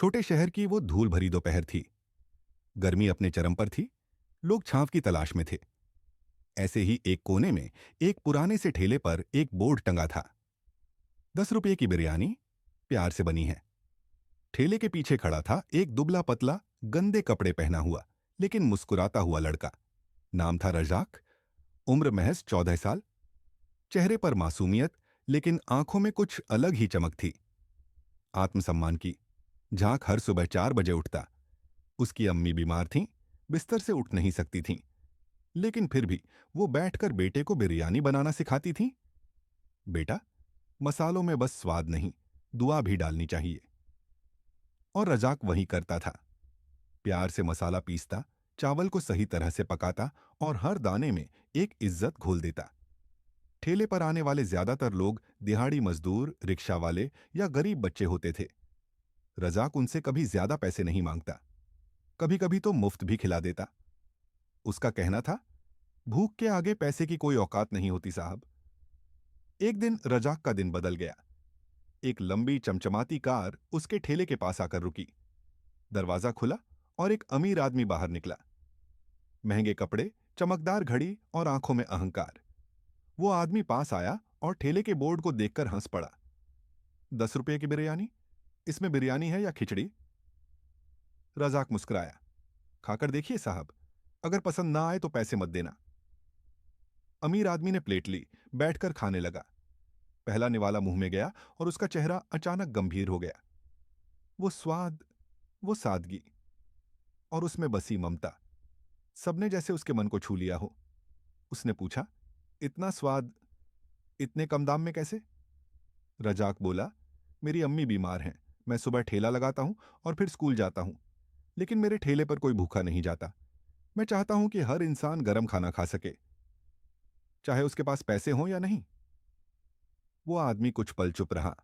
छोटे शहर की वो धूल भरी दोपहर थी। गर्मी अपने चरम पर थी। लोग छांव की तलाश में थे। ऐसे ही एक कोने में एक पुराने से ठेले पर एक बोर्ड टंगा था। 10 रुपये की बिरयानी, प्यार से बनी है। ठेले के पीछे खड़ा था एक दुबला पतला, गंदे कपड़े पहना हुआ लेकिन मुस्कुराता हुआ लड़का। नाम था रजाक। उम्र महज 14 साल। चेहरे पर मासूमियत, लेकिन आंखों में कुछ अलग ही चमक थी। आत्मसम्मान की झांक। हर सुबह 4 बजे उठता। उसकी अम्मी बीमार थीं, बिस्तर से उठ नहीं सकती थीं, लेकिन फिर भी वो बैठकर बेटे को बिरयानी बनाना सिखाती थीं। बेटा, मसालों में बस स्वाद नहीं, दुआ भी डालनी चाहिए। और रजाक वही करता था। प्यार से मसाला पीसता, चावल को सही तरह से पकाता और हर दाने में एक इज्जत घोल देता। ठेले पर आने वाले ज्यादातर लोग दिहाड़ी मजदूर, रिक्शा वाले या गरीब बच्चे होते थे। रजाक उनसे कभी ज्यादा पैसे नहीं मांगता। कभी कभी तो मुफ्त भी खिला देता। उसका कहना था, भूख के आगे पैसे की कोई औकात नहीं होती साहब। एक दिन रजाक का दिन बदल गया। एक लंबी चमचमाती कार उसके ठेले के पास आकर रुकी। दरवाजा खुला और एक अमीर आदमी बाहर निकला। महंगे कपड़े, चमकदार घड़ी और आंखों में अहंकार। वो आदमी पास आया और ठेले के बोर्ड को देखकर हंस पड़ा। 10 रुपये की बिरयानी, इसमें बिरयानी है या खिचड़ी? रजाक मुस्कुराया। खाकर देखिए साहब, अगर पसंद ना आए तो पैसे मत देना। अमीर आदमी ने प्लेट ली, बैठकर खाने लगा। पहला निवाला मुंह में गया और उसका चेहरा अचानक गंभीर हो गया। वो स्वाद, वो सादगी और उसमें बसी ममता, सबने जैसे उसके मन को छू लिया हो। उसने पूछा, इतना स्वाद इतने कम दाम में कैसे? रजाक बोला, मेरी अम्मी बीमार हैं। मैं सुबह ठेला लगाता हूं और फिर स्कूल जाता हूं, लेकिन मेरे ठेले पर कोई भूखा नहीं जाता। मैं चाहता हूं कि हर इंसान गरम खाना खा सके, चाहे उसके पास पैसे हों या नहीं। वो आदमी कुछ पल चुप रहा,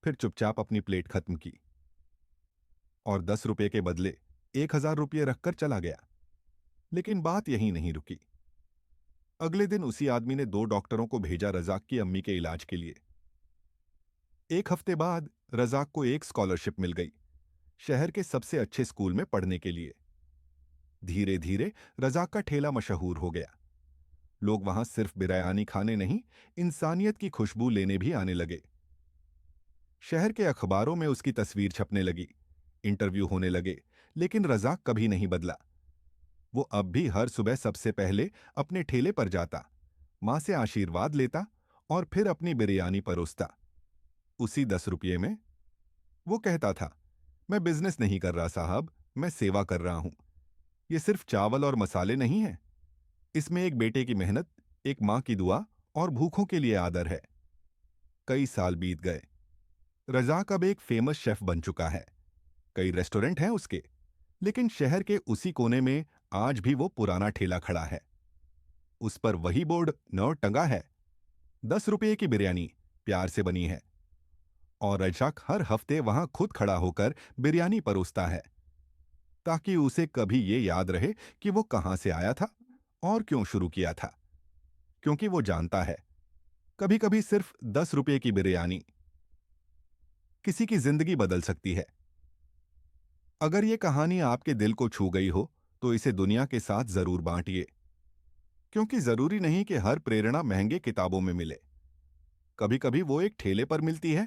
फिर चुपचाप अपनी प्लेट खत्म की और 10 रुपये के बदले 1,000 रुपये रखकर चला गया। लेकिन बात यहीं नहीं रुकी। अगले दिन उसी आदमी ने 2 डॉक्टरों को भेजा रजाक की अम्मी के इलाज के लिए। एक हफ्ते बाद रजाक को एक स्कॉलरशिप मिल गई, शहर के सबसे अच्छे स्कूल में पढ़ने के लिए। धीरे धीरे रजाक का ठेला मशहूर हो गया। लोग वहां सिर्फ बिरयानी खाने नहीं, इंसानियत की खुशबू लेने भी आने लगे। शहर के अखबारों में उसकी तस्वीर छपने लगी, इंटरव्यू होने लगे, लेकिन रजाक कभी नहीं बदला। वो अब भी हर सुबह सबसे पहले अपने ठेले पर जाता, मां से आशीर्वाद लेता और फिर अपनी बिरयानी परोसता। उसी 10 रुपये में वो कहता था, मैं बिजनेस नहीं कर रहा साहब, मैं सेवा कर रहा हूं। ये सिर्फ चावल और मसाले नहीं है, इसमें एक बेटे की मेहनत, एक मां की दुआ और भूखों के लिए आदर है। कई साल बीत गए। रजाक अब एक फेमस शेफ बन चुका है। कई रेस्टोरेंट हैं उसके, लेकिन शहर के उसी कोने में आज भी वो पुराना ठेला खड़ा है। उस पर वही बोर्ड न टंगा है, 10 रुपये की बिरयानी, प्यार से बनी है। और रजाक हर हफ्ते वहां खुद खड़ा होकर बिरयानी परोसता है, ताकि उसे कभी ये याद रहे कि वो कहां से आया था और क्यों शुरू किया था। क्योंकि वो जानता है, कभी कभी सिर्फ 10 रुपये की बिरयानी किसी की जिंदगी बदल सकती है। अगर ये कहानी आपके दिल को छू गई हो तो इसे दुनिया के साथ जरूर बांटिए, क्योंकि जरूरी नहीं कि हर प्रेरणा महंगे किताबों में मिले। कभी कभी वो एक ठेले पर मिलती है,